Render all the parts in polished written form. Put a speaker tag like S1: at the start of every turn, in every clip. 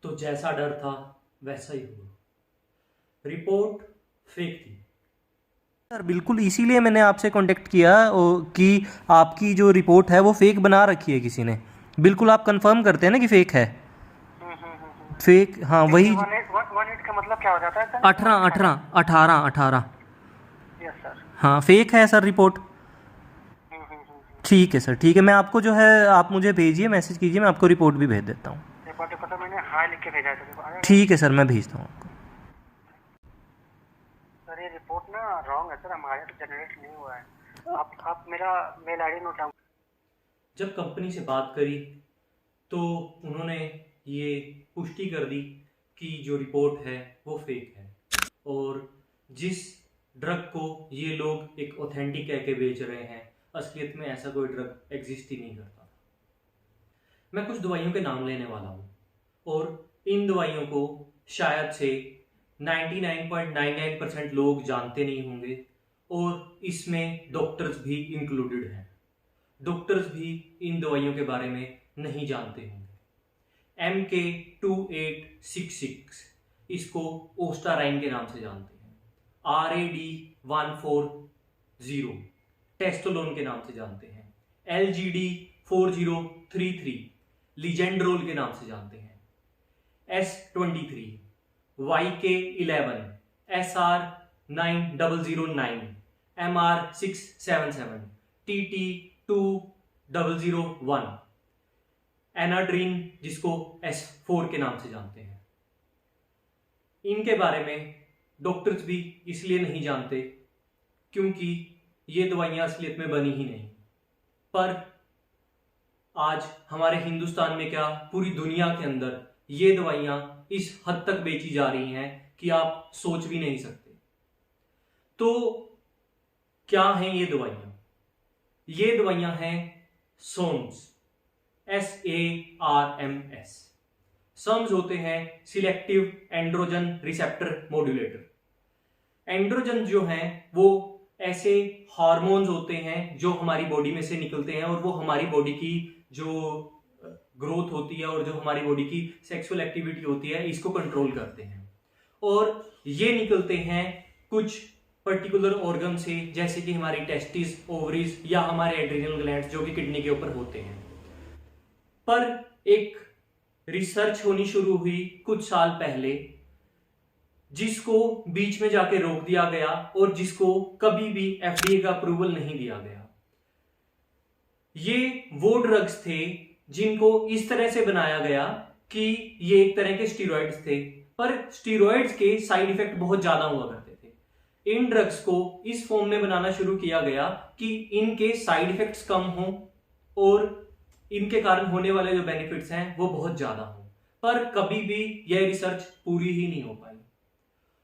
S1: तो जैसा डर था वैसा ही हुआ। रिपोर्ट फेक थी।
S2: सर बिल्कुल इसीलिए मैंने आपसे कांटेक्ट किया कि आपकी जो रिपोर्ट है वो फेक बना रखी है किसी ने। बिल्कुल आप कंफर्म करते हैं ना कि फेक है। फेक, हाँ
S3: देखिए,
S2: वही।
S3: 1 8 का मतलब क्या हो जाता है सर?
S2: 18 18 18 18।
S3: Yes sir.
S2: हाँ फेक है सर रिपोर्ट। ठीक है सर, ठीक है, मैं आपको जो है आप मुझे भेजिए, मैसेज कीजिए, मैं आपको रिपोर्ट भी भेज देता हूँ।
S3: एक बार देखो सर, मैंने हाई लिख के भेजा है, देखो आया क्या?
S2: ठीक है सर, मैं भेजता हूँ आपको।
S3: सर ये रिपोर्ट ना रॉन्ग है सर, हमारे तो जनरेट नहीं हुआ है। आप मेरा मेल आईडी नोट डाउन।
S1: जब कंपनी से बात करी तो उन्होंने ये पुष्टि कर दी कि जो रिपोर्ट है वो फेक है, और जिस ड्रग को ये लोग एक ऑथेंटिक कह के बेच रहे हैं, असलियत में ऐसा कोई ड्रग एग्जिस्ट ही नहीं करता था। मैं कुछ दवाइयों के नाम लेने वाला हूँ, और इन दवाइयों को शायद से 99.99% लोग जानते नहीं होंगे, और इसमें डॉक्टर्स भी इंक्लूडेड हैं। डॉक्टर्स भी इन दवाइयों के बारे में नहीं जानते होंगे। MK2866 इसको ओस्टाराइन के नाम से जानते हैं। RAD140 टेस्टोलोन के नाम से जानते हैं। LGD4033 लीजेंड्रोल के नाम से जानते हैं। S23 YK11 SR9009 MR677 TT2001 एनाड्रीन जिसको S4 के नाम से जानते हैं। इनके बारे में डॉक्टर्स भी इसलिए नहीं जानते क्योंकि ये दवाइयां असलियत में बनी ही नहीं। पर आज हमारे हिंदुस्तान में क्या पूरी दुनिया के अंदर ये दवाइयां इस हद तक बेची जा रही हैं कि आप सोच भी नहीं सकते। तो क्या हैं ये दवाइयां? ये दवाइयां हैं SARMs, SARMS। SARMs होते हैं selective androgen receptor modulator. Androgen जो हैं वो ऐसे हार्मोन्स होते हैं जो हमारी बॉडी में से निकलते हैं, और वो हमारी बॉडी की जो ग्रोथ होती है और जो हमारी बॉडी की सेक्सुअल एक्टिविटी होती है इसको कंट्रोल करते हैं। और ये निकलते हैं कुछ पर्टिकुलर ऑर्गन से, जैसे कि हमारी टेस्टिस, ओवरीज या हमारे एड्रिनल ग्लैंड्स जो कि किडनी के ऊपर होते हैं। पर एक रिसर्च होनी शुरू हुई कुछ साल पहले, जिसको बीच में जाके रोक दिया गया और जिसको कभी भी FDA का अप्रूवल नहीं दिया गया। ये वो ड्रग्स थे जिनको इस तरह से बनाया गया कि ये एक तरह के स्टीरॉइड्स थे, पर स्टीरॉइड्स के साइड इफेक्ट बहुत ज्यादा हुआ करते थे। इन ड्रग्स को इस फॉर्म में बनाना शुरू किया गया कि इनके साइड इफेक्ट्स कम हों और इनके कारण होने वाले जो बेनिफिट्स हैं वो बहुत ज्यादा हों। पर कभी भी यह रिसर्च पूरी ही नहीं हो पाई,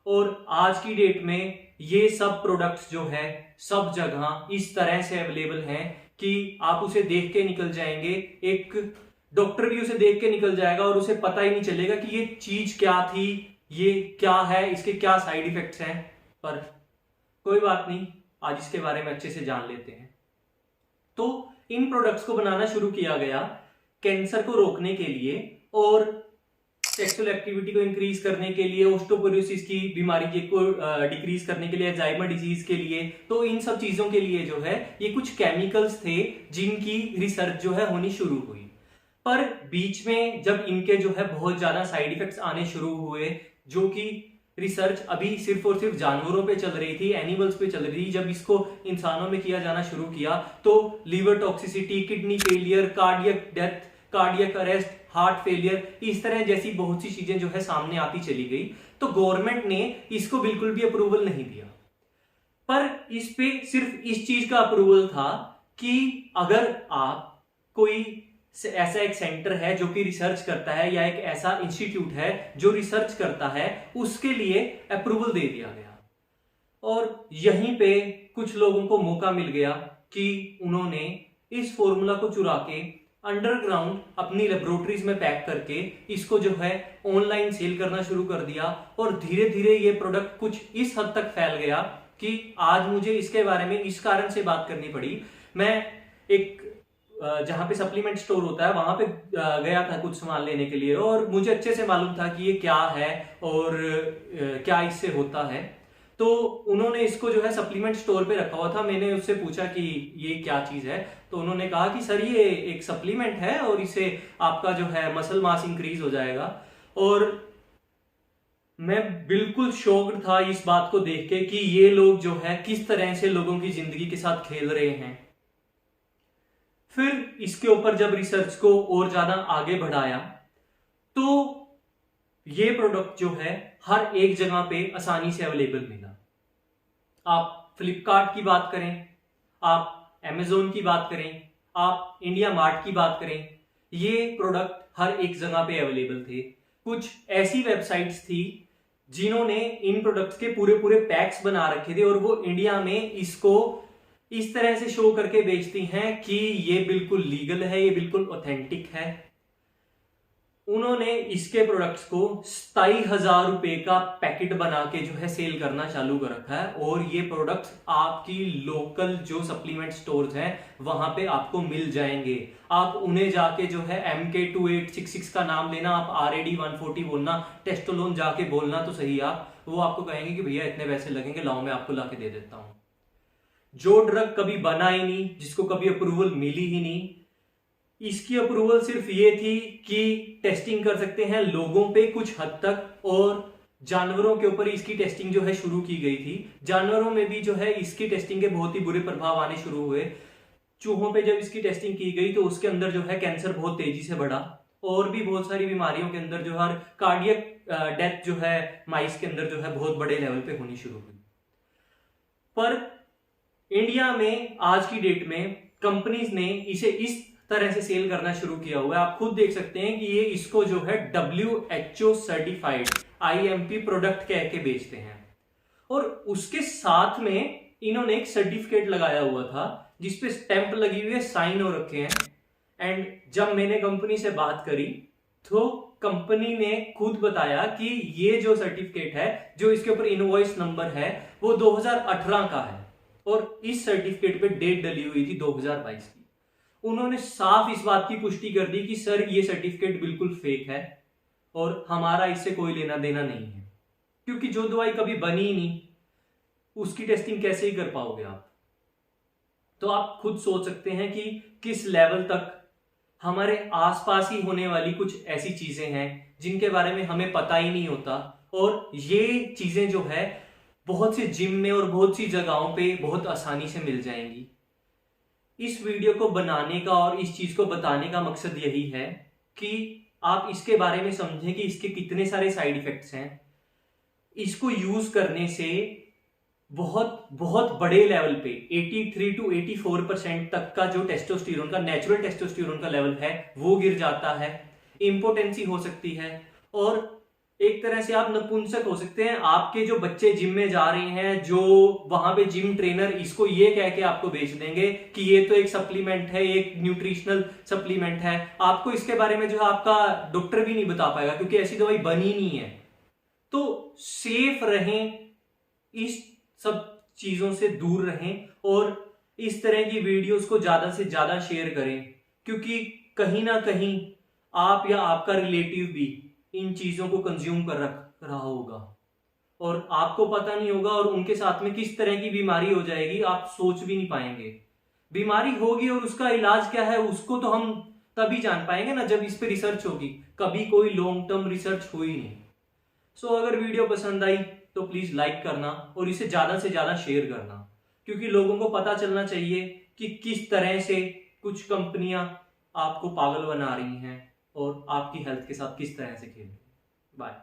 S1: और आज की डेट में ये सब प्रोडक्ट्स जो है सब जगह इस तरह से अवेलेबल हैं कि आप उसे देख के निकल जाएंगे, एक डॉक्टर भी उसे देख के निकल जाएगा और उसे पता ही नहीं चलेगा कि ये चीज क्या थी, ये क्या है, इसके क्या साइड इफेक्ट्स हैं। पर कोई बात नहीं, आज इसके बारे में अच्छे से जान लेते हैं। तो इन प्रोडक्ट्स को बनाना शुरू किया गया कैंसर को रोकने के लिए, और सेक्सुअल एक्टिविटी को इंक्रीज करने के लिए, ओस्टोपोरोसिस की बीमारी को डिक्रीज करने के लिए, अल्जाइमर डिजीज के लिए। तो इन सब चीजों के लिए जो है ये कुछ केमिकल्स थे जिनकी रिसर्च जो है होनी शुरू हुई। पर बीच में जब इनके जो है बहुत ज्यादा साइड इफेक्ट्स आने शुरू हुए, जो कि रिसर्च अभी सिर्फ और सिर्फ जानवरों पे चल रही थी, एनिमल्स पे चल रही थी, जब इसको इंसानों में किया जाना शुरू किया तो liver toxicity, kidney failure, cardiac death, cardiac arrest, heart failure, इस तरह जैसी बहुत सी चीजें जो है सामने आती चली गई। तो गवर्नमेंट ने इसको बिल्कुल भी अप्रूवल नहीं दिया। पर इस पे सिर्फ इस चीज का अप्रूवल था कि अगर आप कोई ऐसा एक सेंटर है जो कि रिसर्च करता है, या एक ऐसा इंस्टीट्यूट है जो रिसर्च करता है, उसके लिए अप्रूवल दे दिया गया। और यहीं पे कुछ लोगों को मौका मिल गया कि उन्होंने इस फॉर्मूला को चुरा के अंडरग्राउंड अपनी लेबोरेटरीज में पैक करके इसको जो है ऑनलाइन सेल करना शुरू कर दिया। और धीरे धीरे ये प्रोडक्ट कुछ इस हद तक फैल गया कि आज मुझे इसके बारे में इस कारण से बात करनी पड़ी। मैं एक जहाँ पे सप्लीमेंट स्टोर होता है वहां पे गया था कुछ सामान लेने के लिए, और मुझे अच्छे से मालूम था कि ये क्या है और क्या इससे होता है। तो उन्होंने इसको जो है सप्लीमेंट स्टोर पे रखा हुआ था। मैंने उससे पूछा कि ये क्या चीज है, तो उन्होंने कहा कि सर ये एक सप्लीमेंट है और इससे आपका जो है मसल मास इंक्रीज हो जाएगा। और मैं बिल्कुल शॉक्ड था इस बात को देख के कि ये लोग जो है किस तरह से लोगों की जिंदगी के साथ खेल रहे हैं। फिर इसके ऊपर जब रिसर्च को और ज्यादा आगे बढ़ाया तो ये प्रोडक्ट जो है हर एक जगह पे आसानी से अवेलेबल मिला। आप फ्लिपकार्ट की बात करें, आप अमेजोन की बात करें, आप इंडिया मार्ट की बात करें, ये प्रोडक्ट हर एक जगह पे अवेलेबल थे। कुछ ऐसी वेबसाइट्स थी जिन्होंने इन प्रोडक्ट्स के पूरे पूरे पैक्स बना रखे थे और वो इंडिया में इसको इस तरह से शो करके बेचती हैं कि ये बिल्कुल लीगल है, ये बिल्कुल ऑथेंटिक है। उन्होंने इसके प्रोडक्ट्स को 27,000 रुपए का पैकेट बना के जो है सेल करना चालू कर रखा है, और ये प्रोडक्ट्स आपकी लोकल जो सप्लीमेंट स्टोर्स हैं वहां पे आपको मिल जाएंगे। आप उन्हें जाके जो है MK2866 का नाम लेना, आप RAD 140 बोलना, टेस्टोलोन जाके बोलना तो सही आप, वो आपको कहेंगे कि भैया इतने पैसे लगेंगे, लाओ मैं आपको लाके दे देता हूं। जो ड्रग कभी बना ही नहीं, जिसको कभी अप्रूवल मिली ही नहीं, इसकी अप्रूवल सिर्फ ये थी कि टेस्टिंग कर सकते हैं लोगों पे कुछ हद तक, और जानवरों के ऊपर इसकी टेस्टिंग जो है शुरू की गई थी। जानवरों में भी जो है इसकी टेस्टिंग के बहुत ही बुरे प्रभाव आने शुरू हुए। चूहों पे जब इसकी टेस्टिंग की गई तो उसके अंदर जो है कैंसर बहुत तेजी से बढ़ा, और भी बहुत सारी बीमारियों के अंदर जो है कार्डियक डेथ जो है माइस के अंदर जो है बहुत बड़े लेवल पे होनी शुरू हुई। पर इंडिया में आज की डेट में कंपनीज ने इसे इस तरह से सेल करना शुरू किया हुआ है। आप खुद देख सकते हैं कि ये इसको जो है WHO सर्टिफाइड IMP प्रोडक्ट कह के बेचते हैं, और उसके साथ में इन्होंने एक सर्टिफिकेट लगाया हुआ था जिसपे स्टैंप लगी हुई है, साइन हो रखे हैं। एंड जब मैंने कंपनी से बात करी तो कंपनी ने खुद बताया कि ये जो सर्टिफिकेट है, जो इसके ऊपर इनवॉइस नंबर है, वो 2018 का है, और इस सर्टिफिकेट पे डेट डली हुई थी 2022 की। उन्होंने साफ इस बात की पुष्टि कर दी कि सर ये सर्टिफिकेट बिल्कुल फेक है और हमारा इससे कोई लेना देना नहीं है, क्योंकि जो दवाई कभी बनी ही नहीं उसकी टेस्टिंग कैसे ही कर पाओगे आप। तो आप खुद सोच सकते हैं कि किस लेवल तक हमारे आसपास ही होने वाली कुछ ऐसी चीजें हैं जिनके बारे में हमें पता ही नहीं होता, और ये चीजें जो है बहुत से जिम में और बहुत सी जगहों पे बहुत आसानी से मिल जाएंगी। इस वीडियो को बनाने का और इस चीज को बताने का मकसद यही है कि आप इसके बारे में समझें कि इसके कितने सारे साइड इफेक्ट्स हैं। इसको यूज करने से बहुत बहुत बड़े लेवल पे 83 to 84% तक का जो टेस्टोस्टेरोन का, नेचुरल टेस्टोस्टेरोन का लेवल है वो गिर जाता है। इंपोटेंसी हो सकती है, और एक तरह से आप नपुंसक हो सकते हैं। आपके जो बच्चे जिम में जा रहे हैं, जो वहां पे जिम ट्रेनर इसको ये कह के आपको बेच देंगे कि ये तो एक सप्लीमेंट है, एक न्यूट्रिशनल सप्लीमेंट है, आपको इसके बारे में जो है आपका डॉक्टर भी नहीं बता पाएगा क्योंकि ऐसी दवाई बनी नहीं है। तो सेफ रहें, इस सब चीजों से दूर रहें, और इस तरह की वीडियोस को ज्यादा से ज्यादा शेयर करें, क्योंकि कहीं ना कहीं आप या आपका रिलेटिव भी इन चीजों को कंज्यूम कर रहा होगा और आपको पता नहीं होगा, और उनके साथ में किस तरह की बीमारी हो जाएगी आप सोच भी नहीं पाएंगे। बीमारी होगी और उसका इलाज क्या है उसको तो हम तभी जान पाएंगे ना जब इस पे रिसर्च होगी। कभी कोई लॉन्ग टर्म रिसर्च हुई नहीं। सो अगर वीडियो पसंद आई तो प्लीज लाइक करना और इसे ज्यादा से ज्यादा शेयर करना, क्योंकि लोगों को पता चलना चाहिए कि किस तरह से कुछ कंपनियां आपको पागल बना रही हैं और आपकी हेल्थ के साथ किस तरह से खेल रही हैं। बाय।